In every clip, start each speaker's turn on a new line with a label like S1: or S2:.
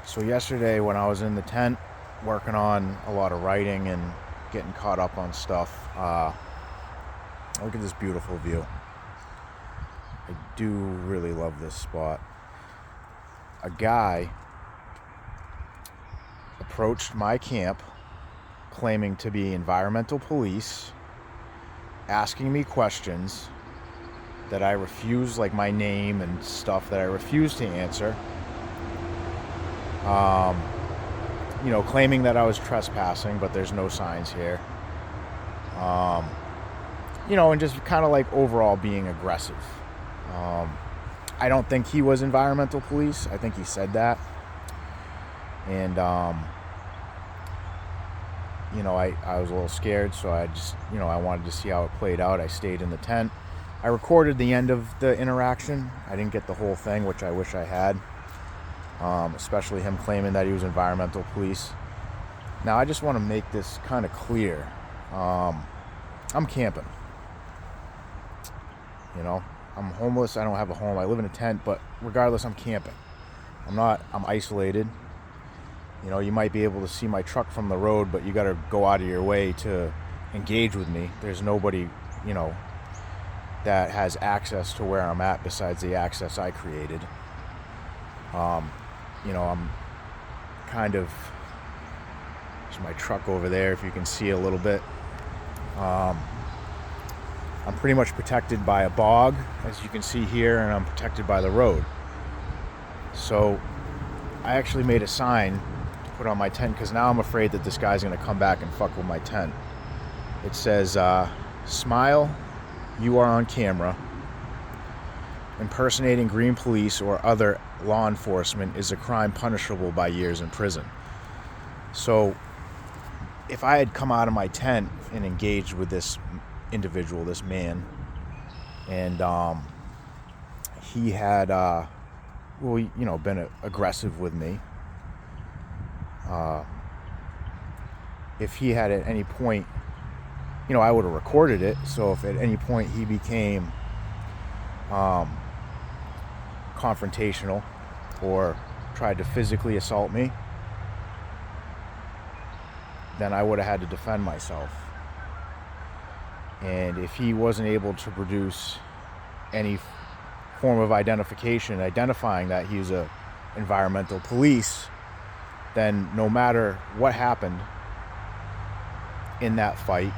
S1: So yesterday when I was in the tent working on a lot of writing and getting caught up on stuff, look at this beautiful view. I do really love this spot. A guy approached my camp claiming to be environmental police, asking me questions that I refused, like my name and stuff that I refused to answer. Claiming that I was trespassing, but there's no signs here. And just kind of like overall being aggressive. I don't think he was environmental police. I think he said that. And, I was a little scared, so I just, I wanted to see how it played out. I stayed in the tent. I recorded the end of the interaction. I didn't get the whole thing, which I wish I had. Especially him claiming that he was environmental police. Now, I just want to make this kind of clear. I'm camping. I'm homeless. I don't have a home. I live in a tent, but regardless, I'm camping. I'm isolated. You might be able to see my truck from the road, but you got to go out of your way to engage with me. There's nobody, that has access to where I'm at besides the access I created. I'm kind of, there's my truck over there, if you can see a little bit. I'm pretty much protected by a bog, as you can see here, and I'm protected by the road. So I actually made a sign to put on my tent because now I'm afraid that this guy's going to come back and fuck with my tent. It says, smile, you are on camera. Impersonating green police or other law enforcement is a crime punishable by years in prison. So if I had come out of my tent and engaged with this individual, this man, and he had been aggressive with me, if he had at any point, I would have recorded it. So if at any point he became confrontational or tried to physically assault me, then I would have had to defend myself. And if he wasn't able to produce any form of identification identifying that he was a environmental police, then no matter what happened in that fight,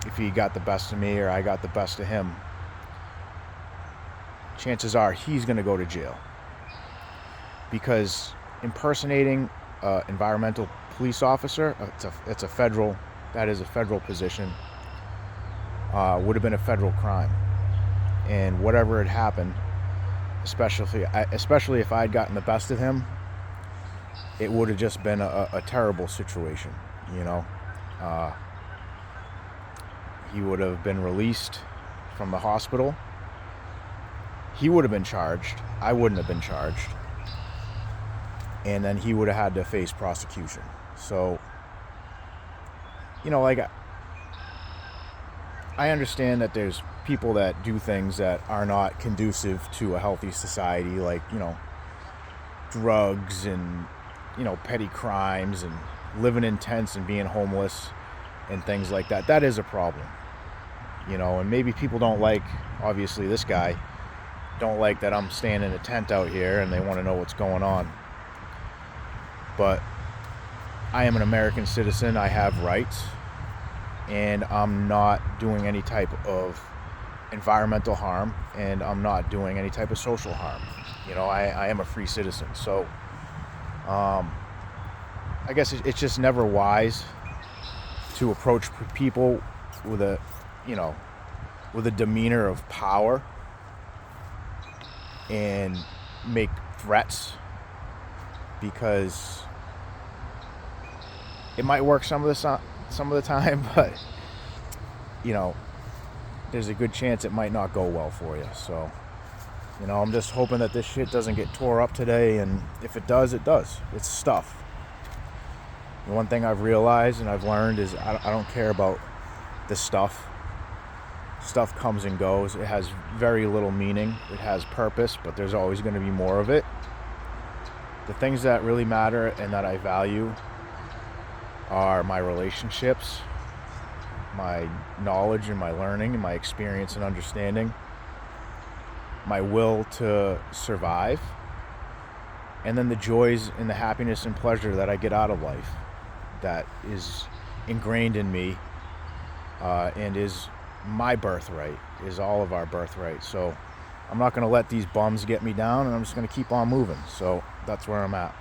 S1: if he got the best of me or I got the best of him, chances are he's going to go to jail. Because impersonating an environmental police officer, that is a federal position, would have been a federal crime. And whatever had happened, especially if I had gotten the best of him, it would have just been a terrible situation, He would have been released from the hospital. He would have been charged. I wouldn't have been charged. And then he would have had to face prosecution. So, I understand that there's people that do things that are not conducive to a healthy society, like, drugs and, petty crimes and living in tents and being homeless and things like that. That is a problem, and maybe people don't like, obviously this guy, don't like that I'm staying in a tent out here and they want to know what's going on. But I am an American citizen. I have rights, and I'm not doing any type of environmental harm, and I'm not doing any type of social harm. I am a free citizen. So I guess it's just never wise to approach people with a demeanor of power and make threats, because it might work some of the time, but there's a good chance it might not go well for you. So I'm just hoping that this shit doesn't get tore up today, and if it does, it does. It's stuff. The one thing I've realized and I've learned is I don't care about the stuff. Stuff comes and goes. It has very little meaning. It has purpose, but there's always going to be more of it. The things that really matter and that I value are my relationships, my knowledge and my learning and my experience and understanding, my will to survive, and then the joys and the happiness and pleasure that I get out of life that is ingrained in me and is my birthright, is all of our birthright. So I'm not going to let these bums get me down, and I'm just going to keep on moving. So that's where I'm at.